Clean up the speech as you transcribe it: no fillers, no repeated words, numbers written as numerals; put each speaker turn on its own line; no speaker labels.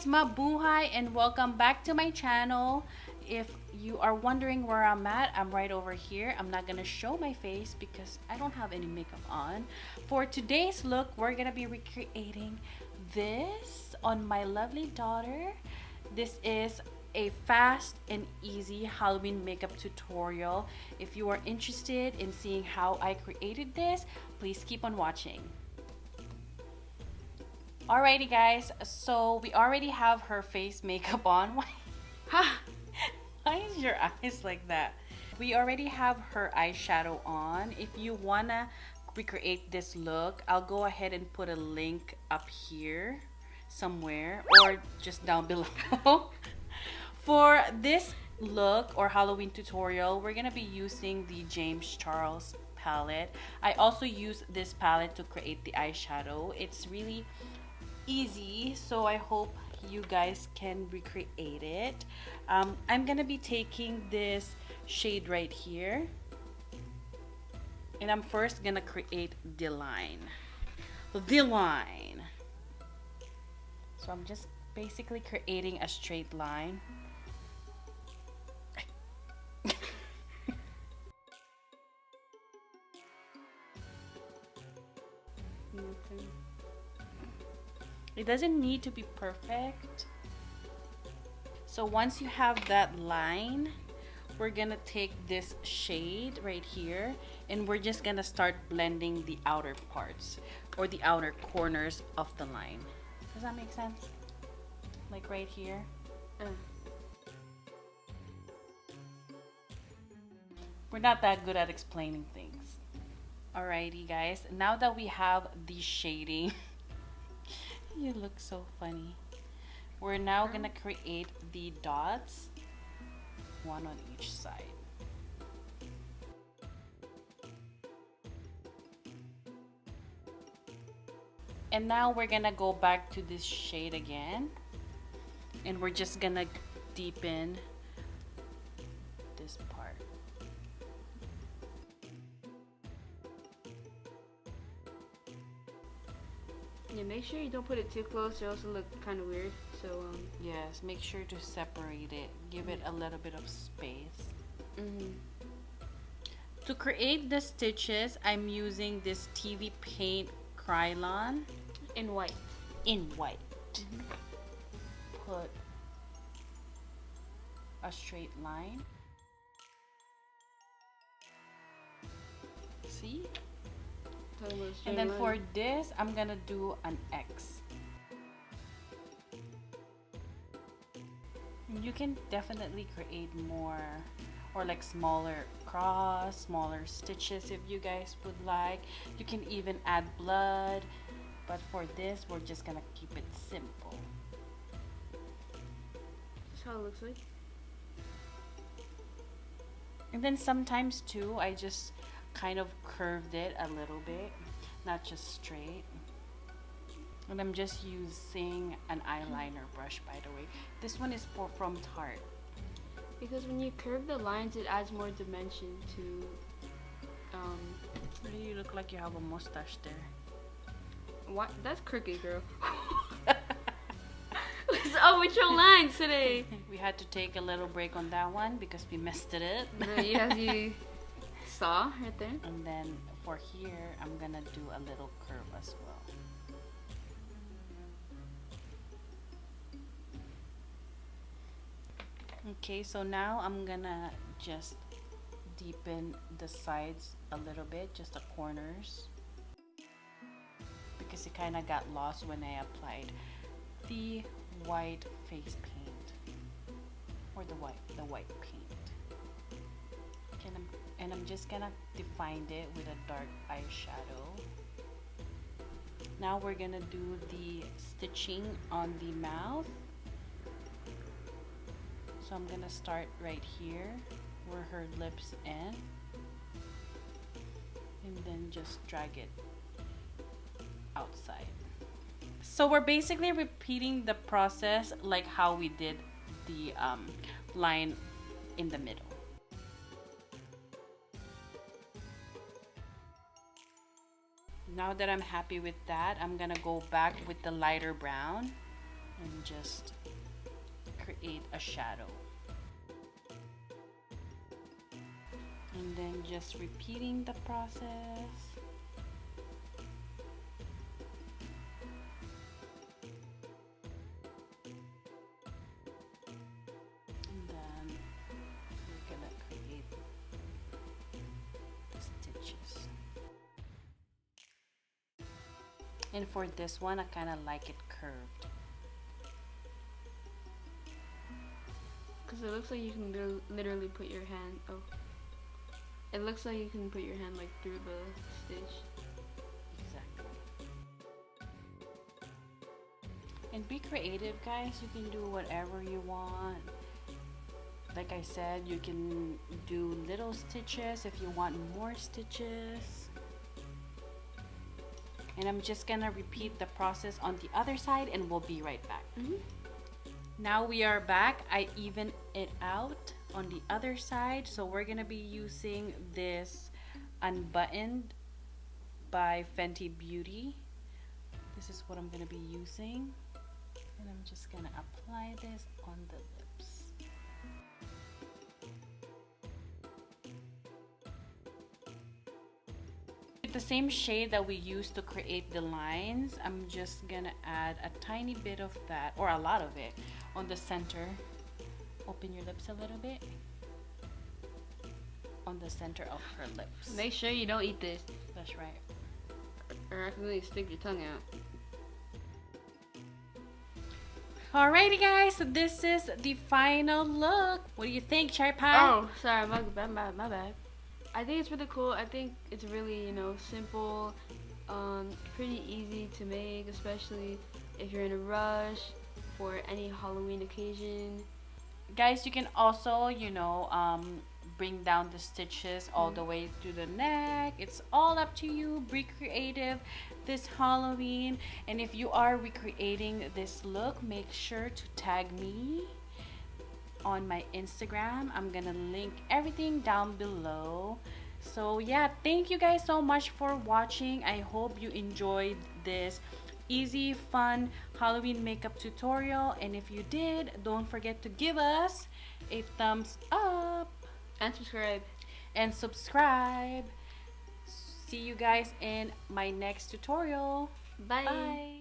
Mabuhay and welcome back to my channel. If you are wondering where I'm at, I'm right over here. I'm not gonna show my face because I don't have any makeup on. For today's look, we're gonna be recreating this on my lovely daughter. This is a fast and easy Halloween makeup tutorial. If you are interested in seeing how I created this, please keep on watching. Alrighty guys, so we already have her face makeup on. Why is your eyes like that? We already have her eyeshadow on. If you wanna recreate this look, I'll go ahead and put a link up here somewhere or just down below. For this look or Halloween tutorial, we're gonna be using the James Charles palette. I also use this palette to create the eyeshadow. It's really easy, so I hope you guys can recreate it. I'm gonna be taking this shade right here, and I'm first gonna create the line. So I'm just basically creating a straight line. It doesn't need to be perfect. So once you have that line, we're gonna take this shade right here and we're just gonna start blending the outer parts or the outer corners of the line. Does that make sense? Like right here. We're not that good at explaining things. Alrighty guys, now that we have the shading, you look so funny. We're now gonna create the dots, one on each side. And now we're gonna go back to this shade again, and we're just gonna deepen this part.
Yeah, make sure you don't put it too close or else it'll look kind of weird. So
yes, make sure to separate it. Give it a little bit of space. To create the stitches, I'm using this TV Paint Krylon
in white.
Put a straight line. See? And then for this, I'm gonna do an X. You can definitely create more or like smaller cross, smaller stitches if you guys would like. You can even add blood, but for this, we're just gonna keep it simple.
That's how it looks like.
And then sometimes too, I just kind of curved it a little bit, not just straight. And I'm just using an eyeliner brush, by the way. This one is from Tarte.
Because when you curve the lines, it adds more dimension to.
You look like you have a mustache there.
What? That's crooked, girl. What's up with your lines today?
We had to take a little break on that one because we messed it up.
As you saw right there.
And then for here, I'm gonna do a little curve as well. Okay, so now I'm gonna just deepen the sides a little bit, just the corners, because it kind of got lost when I applied the white face paint or the white paint. Okay, and I'm just gonna define it with a dark eyeshadow. Now we're gonna do the stitching on the mouth. So I'm gonna start right here where her lips end, and then just drag it outside. So we're basically repeating the process like how we did the line in the middle. Now that I'm happy with that, I'm gonna go back with the lighter brown and just create a shadow. And then just repeating the process. And then we're gonna create the stitches. And for this one, I kind of like it curved.
Because it looks like you can literally put your hand, oh. It looks like you can put your hand like through the stitch.
Exactly. And be creative, guys. You can do whatever you want. Like I said, you can do little stitches if you want more stitches. And I'm just gonna repeat the process on the other side and we'll be right back. Now we are back. I even it out on the other side. So we're gonna be using this Unbuttoned by Fenty Beauty. This is what I'm gonna be using. And I'm just gonna apply this on the lips. With the same shade that we used to create the lines, I'm just gonna add a tiny bit of that, or a lot of it, on the center. Open your lips a little bit. On the center of her lips.
Make sure you don't eat this.
That's right.
Or accidentally stick your tongue out.
Alrighty guys, so this is the final look. What do you think, Chai Pie?
Oh, sorry, my bad. I think it's really cool. I think it's really, you know, simple, pretty easy to make, especially if you're in a rush for any Halloween occasion.
Guys, you can also, you know, bring down the stitches all the way to the neck. It's all up to you. Be creative this Halloween. And if you are recreating this look, make sure to tag me on my Instagram. I'm gonna link everything down below. So yeah, thank you guys so much for watching. I hope you enjoyed this easy, fun Halloween makeup tutorial. And if you did, don't forget to give us a thumbs up
And subscribe.
and subscribe. See you guys in my next tutorial.
Bye.
Bye.